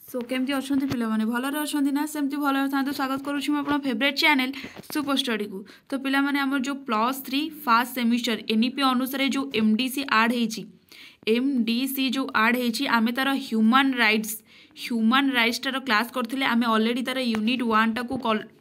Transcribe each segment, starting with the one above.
सो केमती अच्छा पे भलरे अच्छा ना सेमती भल था स्वागत करुच्छी आप फेवरेट चैनल सुपर स्टडी को। तो पिला माने आमर जो +3 फर्स्ट सेमिस्टर एनईपी अनुसार जो एमडीसी आड होती एमडीसी जो आड होती आम तार ह्यूमन राइट्स तार क्लास करते आम अलरेडी तार यूनिट 1 टाक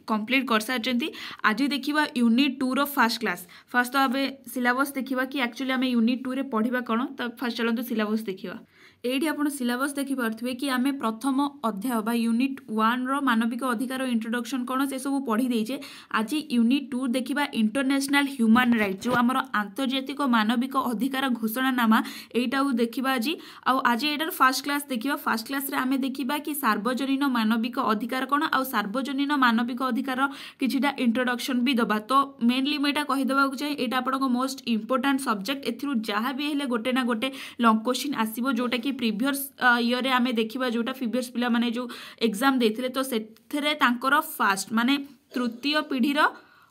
कंप्लीट कर सारी। आज देखा unit 2 row first class. First तो आम सिलेबस देखा कि एक्चुअली आम यूनिट 2 रे पढ़ा कौन। तो फर्स्ट चलते सिलेबस देखा। एठी आपण सिलेबस देखि पारथुबे कि आमे प्रथम अध्याय बा यूनिट 1 रो मानविक अधिकार इंट्रोडक्शन कौन से सब पढ़ी देइछे। आज यूनिट 2 देखिबा इंटरनेशनल ह्यूमन राइट जो आमर आंतर्जातिक मानविक अधिकार घोषणानामा एटा देखिबा। आज एटार फर्स्ट क्लास देखिबा। फर्स्ट क्लास रे आमे देखिबा कि सार्वजनीन मानविक अधिकार कौन आ सार्वजनीन मानविक अधिकार किछिटा इंट्रोडक्शन भी दबा। तो मेनली मेटा कहि देबा को चाहे एटा आपनको मोस्ट इंपोर्टेंट सब्जेक्ट। एथिरु जहाँ भी हेले गोटे ना गोटे लॉन्ग क्वेश्चन आसीबो जोटा कि प्रीवियस ईयर आम देखा जोटा प्रीवियस पिला माने जो एग्जाम देथिले। तो सेथरे तांकर फास्ट माने तृतीय पीढ़ीर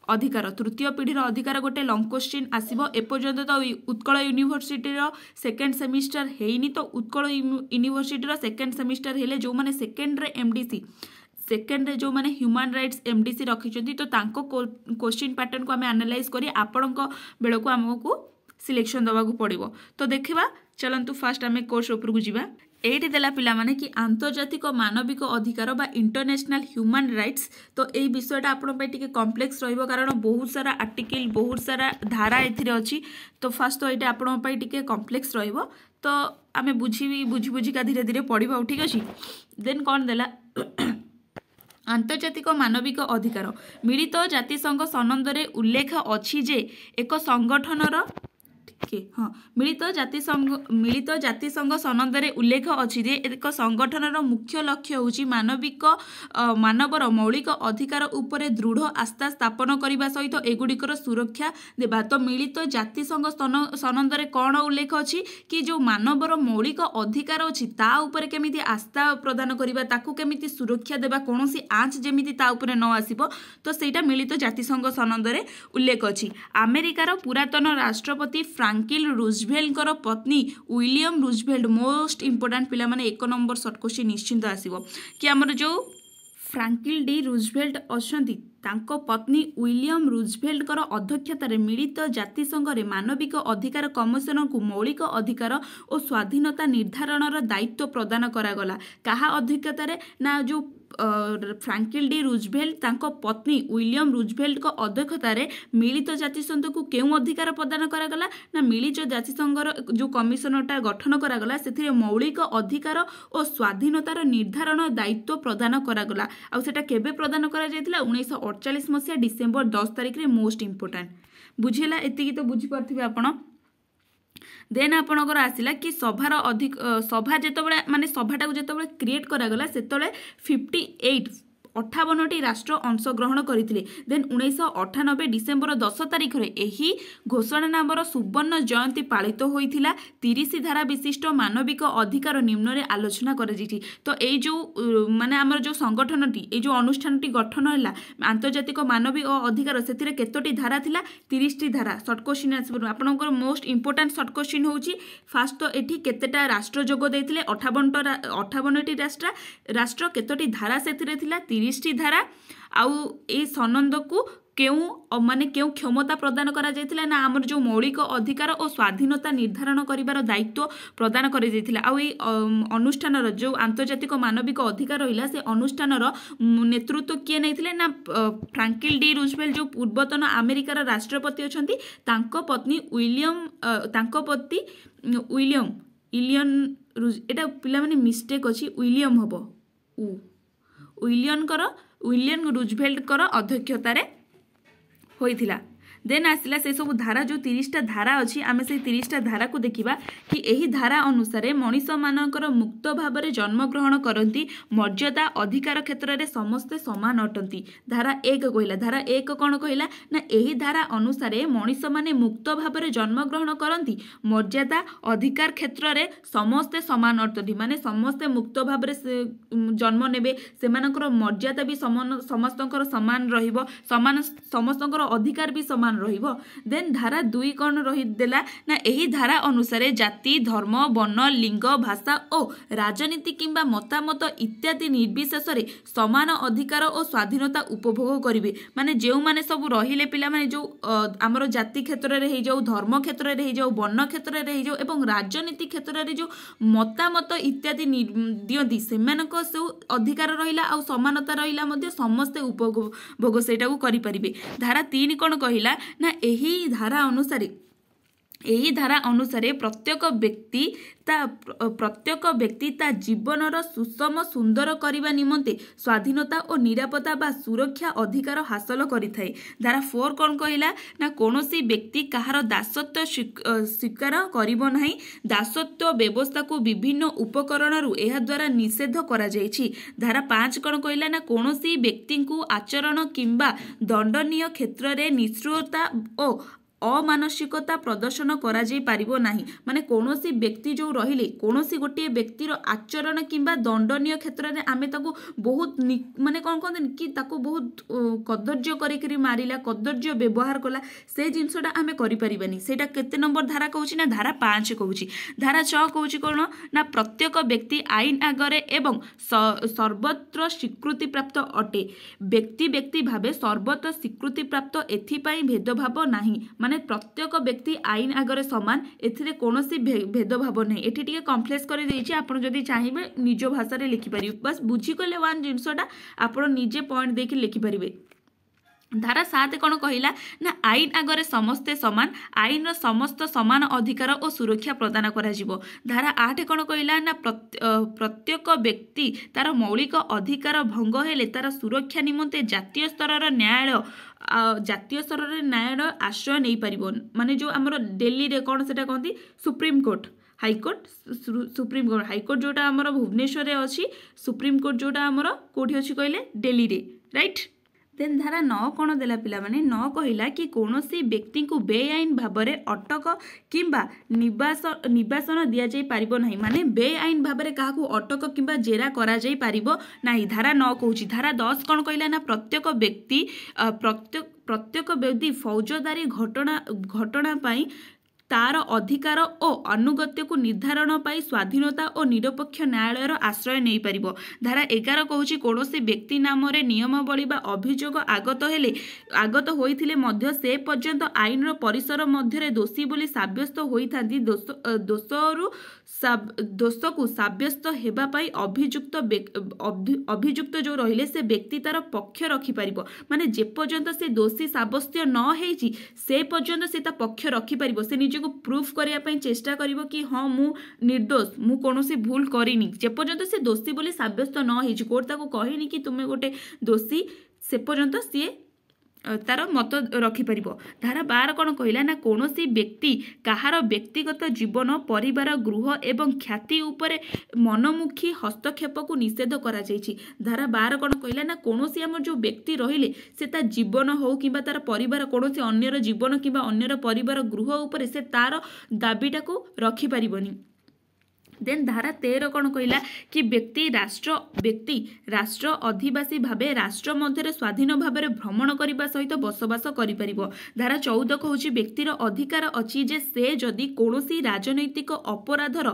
अधिकार गोटे लॉन्ग क्वेश्चन आसीबो। एपर्यंत तो उत्कल यूनिवर्सिटी सेकेंड सेमिस्टर हेइनी। तो उत्कल यूनिवर्सिटी सेकेंड सेमिस्टर हेले जो माने सेकेंड रे एमडीसी सेकेंड रे जो माने ह्यूमन राइट्स एमडीसी रखिछथि तो तांको क्वेश्चन पैटर्न को आम एनालाइज करी आपणको बेल को आमको सिलेक्शन दवा को पड़ो। तो देखा चलतु फास्ट आम कोर्स उपरकू जावा। एठी देला पिला माने कि आंतर्जातिक मानविक अधिकार बा इंटरनेशनल ह्यूमन राइट्स। तो यही विषयटा आपण पे टिके कॉम्प्लेक्स रहिबो कारण बहुत सारा आर्टिकल बहुत सारा धारा एथिरे अछि। तो फास्ट तो एटा आपण पे टिके कॉम्प्लेक्स रहिबो। तो आमे बुझी का धीरे धीरे पढ़िबो। ठीक अछि। देन कोन देला आंतर्जातिक मानविक अधिकार मिलित जातिसंघ सनंदरे उल्लेख अछि जे एक संगठनर हाँ मिलित जातिसंघ सनंदरे उल्लेख अछि जे एक संगठनर मुख्य लक्ष्य होची मानवर मौलिक अधिकार उपरे दृढ़ आस्था स्थापन करने सहित एगुड़िकर सुरक्षा देबा। तो मिलित जातिसंघ सनंदरे कौन उल्लेख अछि कि जो मानवर मौलिक अधिकार अछि ता उपरे केमिति आस्था प्रदान करबा ताकू केमिति सुरक्षा देबा कोनोसी आँच जेमिति ता उपरे न आसीबो। तो सेटा मिलित जातिसंघ सनंदरे उल्लेख अछि। अमेरिकार पुरातन राष्ट्रपति फ्रांकलिन रूजवेल्ट पत्नी विलियम रूजवेल्ट मोस्ट इंपोर्टेंट पिला माने 1 नंबर शॉर्ट क्वेश्चन निश्चिंत आसीबो कि हमर जो फ्रांकलिन डी रूजवेल्ट अछंती तांको पत्नी विलियम रूजवेल्ट अध्यक्षतार मिलित जातिसंघ रे मानविक अधिकार कमिशन को मौलिक अधिकार और स्वाधीनता निर्धारणर दायित्व प्रदान करागला। कहा अध्यक्षतार ना जो फ्रांकलिन डी रूजवेल्ट तांको पत्नी विलियम रूजवेल्ट को अध्यक्षतार मिलित जातिसंघ को केउ अधिकार प्रदान करागला ना मिलित जातिसंघर जो कमिशनटा गठन करागला से मौलिक अधिकार और स्वाधीनतार निर्धारण दायित्व प्रदान करागला। आ सेटा केबे प्रदान करा जायतिला 1948 मसीहा डिसेम्बर 10 तारिख रे। मोस्ट इंपोर्टेंट बुझेला एति तो बुझी पारथिबे आपण। देन आपणकर आसिला कि सभा जेतबेले माने सभाटा को जेतबेले क्रिएट करागला सेतबेले 58टी राष्ट्र अंशग्रहण करथिले। देन 1998 डिसेम्बर 10 तारिख रे एही घोषणानामार सुवर्ण जयंती पालित होइथिला। 30 धारा विशिष्ट मानविक अधिकार निम्न रे आलोचना कर जाइछि। तो ए जो माने हमर जो संगठनटी ए जो अनुष्ठानटी गठन होला आंतर्जातिक मानविक अधिकार सेतिरे केतोटी धारा थिला 30टी धारा। शॉर्ट क्वेश्चन आसीबो आपनकर मोस्ट इंपोर्टेंट शॉर्ट क्वेश्चन होउछि फास्ट तो एठी केतेटा राष्ट्र जोग देथिले 58टी राष्ट्र केतोटी धारा सेतिरे थिला 30टी धारा। आउ ए सनंद को क्यों माने क्यों क्षमता प्रदान करा जायतिला ना हमर जो मौलिक अधिकार और स्वाधीनता निर्धारण करिवार दायित्व प्रदान करा जायतिला। आउ ए अनुष्ठानर जो आंतर्जातिक मानविक अधिकार रहिला से अनुष्ठानर नेतृत्व किए नैथिले ना फ्रांकलिन डी रूजवेल्ट जो पूर्वतन अमेरिकार राष्ट्रपति अछंती तांको पत्नी विलियम एटा पिला माने मिस्टेक अछि विलियम हबो विलियम रूजवेल्ट अध्यक्षतार होइथिला। देन आसिला से सब धारा जो 30टा धारा अच्छी आमे से 30टा धारा को देखिबा कि एही धारा अनुसार मनीष मानकर मुक्त भाव में जन्मग्रहण करती मर्यादा अधिकार क्षेत्र में समस्ते समान अटंती। धारा 1 कहला। धारा 1 कौन कहला ना एही धारा अनुसार मनीष माने मुक्त भाव में जन्मग्रहण करती मर्यादा अधिकार क्षेत्र में समस्ते समान अटंती माने समस्ते मुक्त भाव में जन्म नेबे सेमानकर मर्यादा भी समस्तकर समान रहिबो समान समस्तकर अधिकार भी समान समान रहिबो। देन धारा 2 कौन रहीदेला ना एही धारा अनुसार जाति धर्म वर्ण लिंग भाषा और राजनीति किंबा मतामत इत्यादि निर्विशेष रे समान अधिकार और स्वाधीनता उपभोग करिवे। माने जो माने सब रहिले पिला माने जो आमर जाति क्षेत्र रे हे जाऊ धर्म क्षेत्र रे हे जाऊ वर्ण क्षेत्र रे हे जाऊ एवं राजनीति क्षेत्र रे जो मतामत इत्यादि दियंती सेमानक से अधिकार रहिला आ समानता रहिला मध्ये समस्त उपभोग सेटा को करि परिबे। धारा 3 कोन कहिला ना एही धारा अनुसार प्रत्येक व्यक्ति ता जीवनर सुषम सुंदर करने निमंते स्वाधीनता और निरापत्ता बा सुरक्षा अधिकार हासिल करिथाए। धारा 4 कौन कहला ना कौनसी व्यक्ति कहार दासत्व स्वीकार करिबो नाही। दासत्व व्यवस्था को विभिन्न उपकरण रु एहा द्वारा निषेध करा जायछि। धारा 5 कौन कहला ना कौनसी व्यक्ति को आचरण किंबा दंडनीय क्षेत्र रे निष्ठुरता और अमानसिकता प्रदर्शन करा जाई पारिबो नाही। माने कौनसी व्यक्ति जो रहिले कौनसी गोटे व्यक्तिर आचरण किंबा दंडनीय क्षेत्र में आमे ताको बहुत माने कौन कहते कि ताको बहुत कदर्य करिकरी मारिला कदर्य व्यवहार कला से जिनसटा आमे करि परिबानी। सेटा केते नंबर धारा कहूची ना धारा 5 कहूची। धारा 6 कहूची कोन ना प्रत्येक व्यक्ति आईन आगरे एवं सर्वत्र स्वीकृति प्राप्त अटे। व्यक्ति भावे सर्वत्र स्वीकृति प्राप्त एथिपाई भेदभाव नाही। माने प्रत्येक व्यक्ति आईन आगरे समान एथिरे कोनोसी भेदभाव नहीं। एठी टिके कॉम्प्लेक्स कर देछि आपण जदी चाहिबे निज भाषा रे लिखि परिबे। बस बुझी कोले वन जिंसटा आपण निजे पॉइंट देखि लिखि परिबे। धारा 7 कौन कहला ना आईन आगरे समस्ते समान आईन समस्त समान अधिकार और सुरक्षा प्रदान करा जिवो। धारा 8 कौन कहला ना प्रत्येक व्यक्ति तार मौलिक अधिकार भंग हेले तार सुरक्षा निमंते जातीय स्तर न्यायालय आश्रय नहीं पारिबो। माने जो हमर दिल्ली रे कौन सेटा कहंती supreme court high court supreme court high court जोटा हमर भुवनेश्वर रे अछि सुप्रीम कोर्ट जोटा हमर कोठी अछि कहले दिल्ली रे राइट। देन धारा 9 कौन देला पिला माने 9 कहला कि कौनसी व्यक्ति को बेआईन भावरे अटक किंबा निवासन दिया जाई पारिबो नाही। माने बेआईन भावरे काहाकू अटक किंबा जेरा करा जाई पारिबो नाही। धारा 9 कहूची। धारा 10 कौन कहला ना प्रत्येक व्यक्ति फौजदारी घटना पाई तार अधिकार और अनुगत्य को निर्धारण पाई स्वाधीनता और निरपेक्ष न्यायालय आश्रय नहीं पारिबो। धारा 11 कहूची कौनसी व्यक्ति नाम रे नियमावली बा अभियोग आगत होइथिले मध्य से पर्यंत आईन रो परिसर मध्य दोषी बोली साब्यस्त होइथांती दोष को साब्यस्त हेबा पाई अभियुक्त जो रहिले से व्यक्ति तार पक्ष रखि पारिबो। माने जे पर्यंत से दोषी साब्यस्त न हेची से पर्यंत से ता पक्ष रखि पारिबो। से निजे को प्रूफ करिया पई चेष्टा करिवो कि हाँ मु निर्दोष मु कोनोसी भूल करिनी। जे पर्यंत से दोषी बोली साब्यस्त न हेची कोर्ट ताको कहिनी कि तुमे गोटे दोषी से पर्यंत सी तार मत रखि परिबो। धारा 12 कौन कहला ना कौनसी व्यक्ति कहार व्यक्तिगत जीवन परिवार गृह एवं ख्याति उपरे मनमुखी हस्तक्षेप को निषेध करा जायछि। धारा 12 कौन कहला ना कौनसी हमर जो व्यक्ति रहिले से ता जीवन हो किबा तार परिवार कौनसी अन्यर जीवन किबा अन्यर परिवार गृह उपरे से तार दाबीटा को रखि परिबनी। देन धारा 13 कौन कहला कि व्यक्ति राष्ट्र अधिवासी भावे राष्ट्र मध्य स्वाधीन भाव भ्रमण करने सहित बसवास करि। धारा 14 कहूँ व्यक्तिर अधिकार अच्छी जे से जदि कौनसी राजनैतिक अपराधर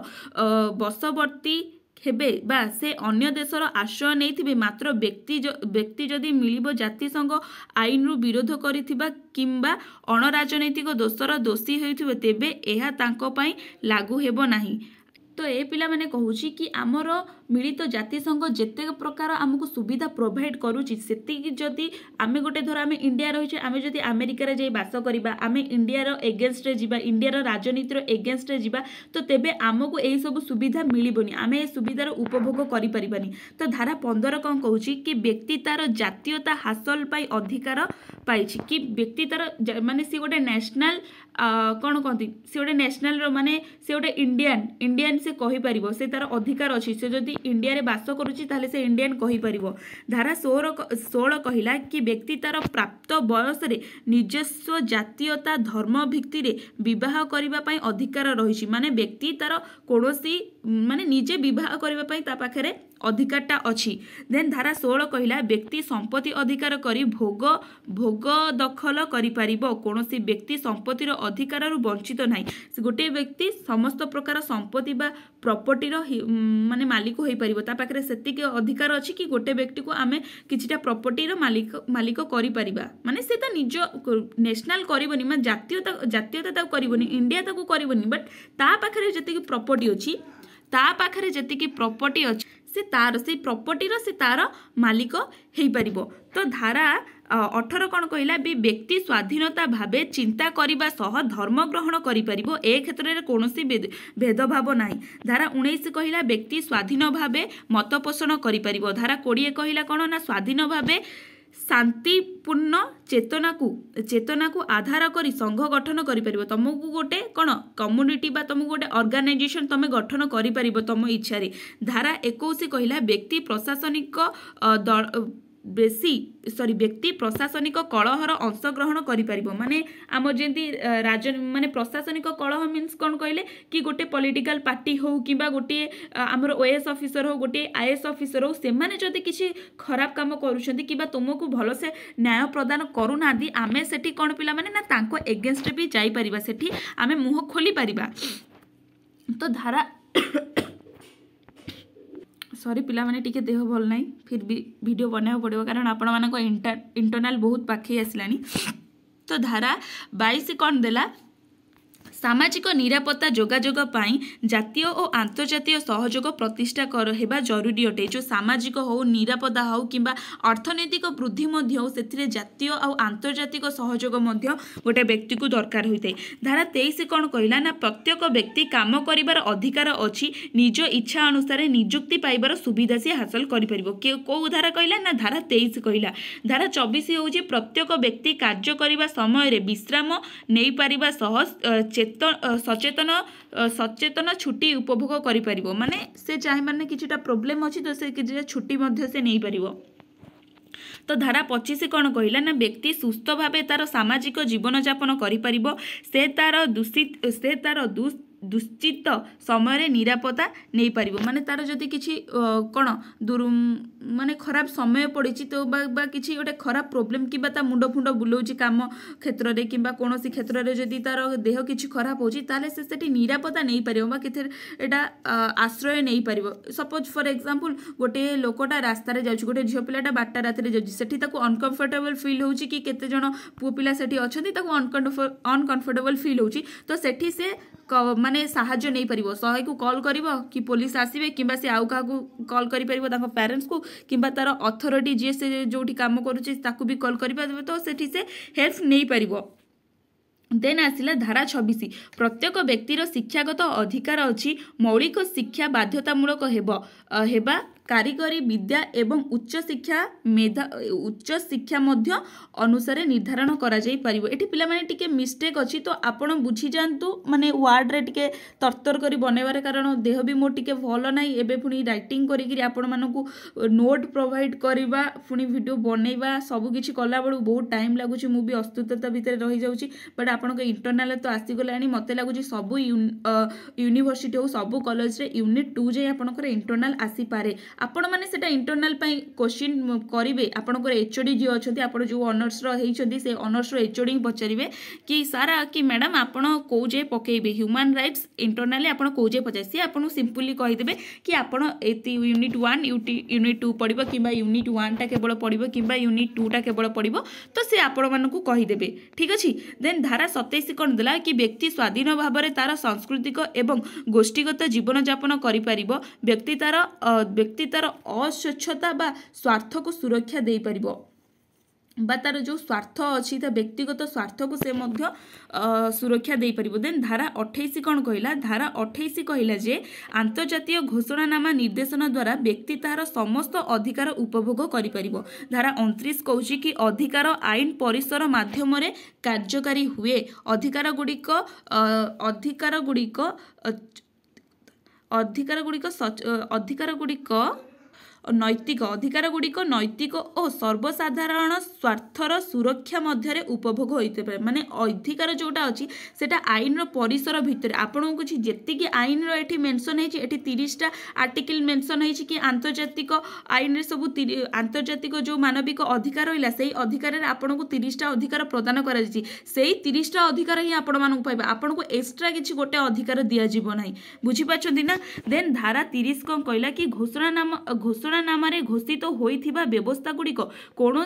बसवर्ती हेबे बा से अन्य देशर आश्रय नहीं मात्र व्यक्ति जदि मिलिबो जाति संघ आईन रु विरोध करिथिबा किंबा अणराजनैतिक दोषर दोषी होइथिबे तेबे एहा तांको पई लागू हेबो नाही। तो ए पिला माने कहूची कि आमर मिलित जाति संघ जेते प्रकार आमको सुविधा प्रोवाइड करूची सेति जदि आमे गोटे धर आमे इंडिया रहिचे आमे जदि अमेरिका रे जाई बास करिबा आमे इंडिया रो एगेंस्ट रे जिबा इंडिया रो राजनीति रो एगेंस्ट रे जिबा तो तेबे आमको एई सब सुविधा मिलिबोनी आमे ए सुविधार उपभोग करि परिबानी। तो धारा 15 कोन कहूची कि व्यक्ति तार जातीयता हासिल पाई अधिकार पाइछि कि व्यक्ति तार माने सी गोटे नेशनल कौन कहती से गोटे नेशनल रो माने से गोटे इंडियन से कहि परिबो से तार अधिकार अछि से जदि इंडिया रे बास करूची ताले से इंडियन कहि परिबो। धारा 16 कहिला कि व्यक्ति तार प्राप्त बयस रे निजस्व जातीयता धर्म भित्ति रे विवाह करिबा पई अधिकार रहिछि। माने व्यक्ति तार कोनोसी माने निजे विवाह करने ता पाखरे अधिकारटा अच्छी। देन धारा 16 कहला व्यक्ति संपत्ति अधिकार करी भोग दखल करि परिबो कोनोसी व्यक्ति संपत्तिर अधिकार वंचित नाही। गोटे व्यक्ति समस्त प्रकार संपत्ति बा प्रॉपर्टी रो माने मालिक होई परिबो ता पाखरे सेतिके अधिकार अछि कि गोटे व्यक्ति को आमे किछिटा प्रॉपर्टी रो मालिक करि परिबा। माने से ता निज नेशनल करिवनी माने जातीयता ता करिवनी इंडिया ताको करिवनी बट ता पाखरे जति प्रॉपर्टी अछि ता पाखरे जति प्रॉपर्टी अछि से तार से प्रॉपर्टी से तार मालिक हेई परिबो। तो धारा 18 कौन कहला भी व्यक्ति स्वाधीनता भावे चिंता करिबा सह धर्म ग्रहण करि परिबो ए क्षेत्र में कौनसी भेदभाव नाही। धारा 19 कहला व्यक्ति स्वाधीन भावे मत पोषण करि परिबो। धारा 20 कहला कौन ना स्वाधीन भावे शांतिपूर्ण चेतना को आधार करी संघ गठन करि परिबो। तुमको गोटे कौन कम्युनिटी बा तुमको गोटे ऑर्गेनाइजेशन तुम गठन करि परिबो तुम इच्छा रे। धारा 21 कहला व्यक्ति प्रशासनिक व्यक्ति प्रशासनिक कलहर अंशग्रहण करि परिबो। माने आम जेंती माने प्रशासनिक कलह मीन्स कौन कहले कि गोटे पॉलिटिकल पार्टी हो कि गोटे आमर ओएस ऑफिसर हो गोटे आईएएस ऑफिसर हो से माने जदि किछि खराब काम करूछंती कि तुमको भल से न्याय प्रदान करू नादी आमे सेठी कौन पिला माने ना तांको एगेंस्ट भी जाई परिबा सेठी आमे मुह खोली परिबा। तो धारा सॉरी पिला माने टिके देह भल नहीं फिर भी वीडियो बनाया पड़ो कारण आपण मानक इंटरनल बहुत पाखे आसलानी। तो धारा 22 कौन देला सामाजिक निरापत्ता जोगाजोग पाई जातीय और आंतर्जातीय सहयोग प्रतिष्ठा हेबा जरूरी अटे। जो सामाजिक हो निरापत्ता हो किंबा अर्थनैतिक वृद्धि मध्य हो से जातीय और आंतर्जातिक सहयोग मध्य गोटे व्यक्ति को दरकार होइते। धारा 23 कौन कहला ना प्रत्येक व्यक्ति काम करिबार अधिकार अछि निज इच्छा अनुसार नियुक्ति पाइबार सुविधा से हासिल करि परिबो। को धारा कहला ना धारा 23 कहला। धारा 24 होउची प्रत्येक व्यक्ति कार्य करिबा समय रे विश्राम नै परिबा सह सचेतन छुट्टी उपभोग करि परिबो। माने से चाहे माने किछटा प्रॉब्लम अछि तो से किछटा छुट्टी मध्य से नै परिबो। तो धारा 25 कौन कहला ना व्यक्ति सुस्थ भावे तार सामाजिक जीवन यापन करि परिबो से तार दुश्चित समय निरापत्ता नहीं पारिबो। माने तार जदि किछि कौन माने खराब समय पड़ी तो बा किछि गोटे खराब प्रोब्लेम कि ता मुंड फुंड बुलाउछि काम क्षेत्र रे किंबा कोनोसी क्षेत्र रे जदि तार देह किछि खराब होछि ताले से सेठी निरापत्ता नहीं पारिबो बा किथे एटा आश्रय नहीं पारिबो। सपोज फॉर एग्जांपल गोटे लोकटा रास्ता रे जाउछि गोटे झियो पिलाटा बाटा रात रे जाउछि सेठी ताको अनकंफर्टेबल फील होउछि कि केते जण पुओ पिला सेठी अछंती ताको अनकंफर्टेबल फील होउछि तो सेठी से माने साहाଯ୍य नहीं परिबो। 100 को कॉल करिवो कि पुलिस आसीबे किंबा से आउ का कॉल करि परिबो ताको पेरेंट्स को किंबा तार अथॉरिटी जे से जोठी काम करूछि ताको भी कॉल करि परिबो तो सेठी से हेल्प नहीं परिबो। देन आसिला धारा 26 प्रत्येक व्यक्तिर शिक्षागत अधिकार अछि मौलिक शिक्षा बाध्यतामूलक हेबा कारिगरी विद्या एवं उच्च शिक्षा मध्य अनुसार निर्धारण करा जाई परिबो। एठी पिला माने टिके मिस्टेक अछि तो आपण बुझी जानतु माने वर्ड रे टिके तरतर करी बनेबार कारण देह भी मोर टिके भलो नाही एबे पुनी राइटिंग करी कि आपण मानकू नोट प्रोवाइड करबा पुनी वीडियो बनेबा सब किछि कला बडू बहुत टाइम लागुछि मु भी अस्तित्वता भीतर रहि जाउछि बट आपण के इंटरनल तो आसी गलानी मते लागुछि सब यूनिवर्सिटी हो सब कॉलेज रे यूनिट 2 जे आपनकर इंटरनल आसी पारे। आपण माने सेटा इंटरनल पई क्वेश्चन करिवे आपनकर एचओडी जे अछंती आपण जो ऑनर्स रो हेइछंती से ऑनर्स रो एचओडी पचारिवे कि सारा कि मैडम आपण को जे पकेइबे ह्यूमन राइट्स इंटरनल आपण को जे पचाइ से आपण सिंपली कहि देबे कि आपण एति यूनिट 1 यूनिट 2 पढिबो किबा यूनिट 1 टा केवल पढिबो किबा यूनिट 2 टा केवल पढिबो तो से आपण मानकू कहि देबे। ठीक अछि। देन धारा 27 कोन देला कि व्यक्ति स्वाधीन भाबरे तार सांस्कृतिक एवं गोष्ठीगत जीवन यापन करि परिबो व्यक्ति तार अस्वच्छता बा स्वार्थ को सुरक्षा दे परिबो बा तार जो स्वार्थ अच्छी व्यक्तिगत स्वार्थ को से मध्य सुरक्षा दे परिबो। देन धारा 28 कौन कहला धारा 28 कहला जे आंतर्जातीय घोषणानामा निर्देशन द्वारा व्यक्ति तार समस्त अधिकार उपभोग करि परिबो। धारा 29 कहूछि कि अधिकार आईन परिसर माध्यम रे कार्यकारी हुए अधिकार गुड़िक नैतिक अधिकार गुड़िक नैतिक और सर्वसाधारण स्वार्थर सुरक्षा मध्य उपभोग होते पारे माने अधिकार जोटा अच्छी सेटा आईन परिसर भितर आपन कुछ जी आईन रे मेंशन है 30टा आर्टिकल मेंशन है कि आंतर्जातिक आईन रे सब आंतर्जातिक जो मानविक अधिकार रहा से अधिकार आपन को 30टा अधिकार प्रदान कर 30टा अधिकार ही आपण मानक पाइबा आपन को एक्स्ट्रा किसी गोटे अधिकार दिज्व ना बुझीपार ना देन धारा 30 कौन कहला कि घोषणानाम घोषित होइथिबा व्यवस्था गुड़िक कौन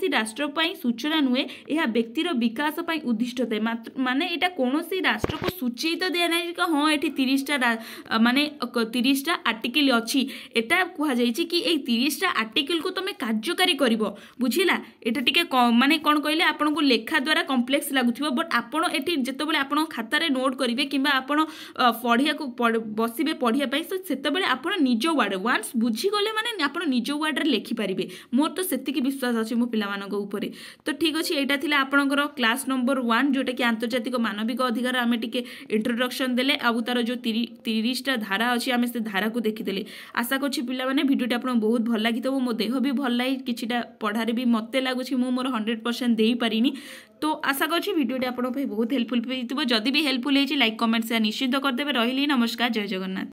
राष्ट्र सूचना नुहे यह व्यक्तिर विकास उद्दिष्ट थाए माने एटा कौन राष्ट्र को सूचित दिया ना कि हाँ ये 30टा माने 30टा आर्टिकल अच्छी एटा कहुई कि 30टा आर्टिकल को तुम कार्यकारी कर बुझिला एटा टिके माने कौन कहले आपन को लेखा द्वारा कम्प्लेक्स लगुथिबो बट आपन एटी जेतेबेले आपन खातारे नोट करिवे किंबा आपन पढ़िया को बसिबे पढ़िया पई सेतेबेले आपन निज वर्ड वांस बुझी गले माने आपन निज वर्ड रे लिखि पारिबे मोर तो सेतिकी विश्वास अछि मो पिला मानक ऊपरे तो ठीक अछि एटा थिला आपनकर क्लास नंबर 1 जोटा कि आंतर्जातिक मानविक अधिकार आमे टिके इंट्रोडक्शन देले आबु तार जो 30टा धारा अछि आमे से धारा को देखिदेले आशा करछि पिला माने भिडियोटा आपन बहुत भल लागितो मो देह भी भल लागि किछिटा पढारे भी मते लागुछि मो मोर 100% देई पारिनी तो आशा करछि भिडियोटा आपन बहुत हेल्पफुल होइतिबो जदि भी हेल्पफुल हेछि लाइक कमेंट शेयर निश्चित करदेबे रहिली नमस्कार जय जगन्नाथ।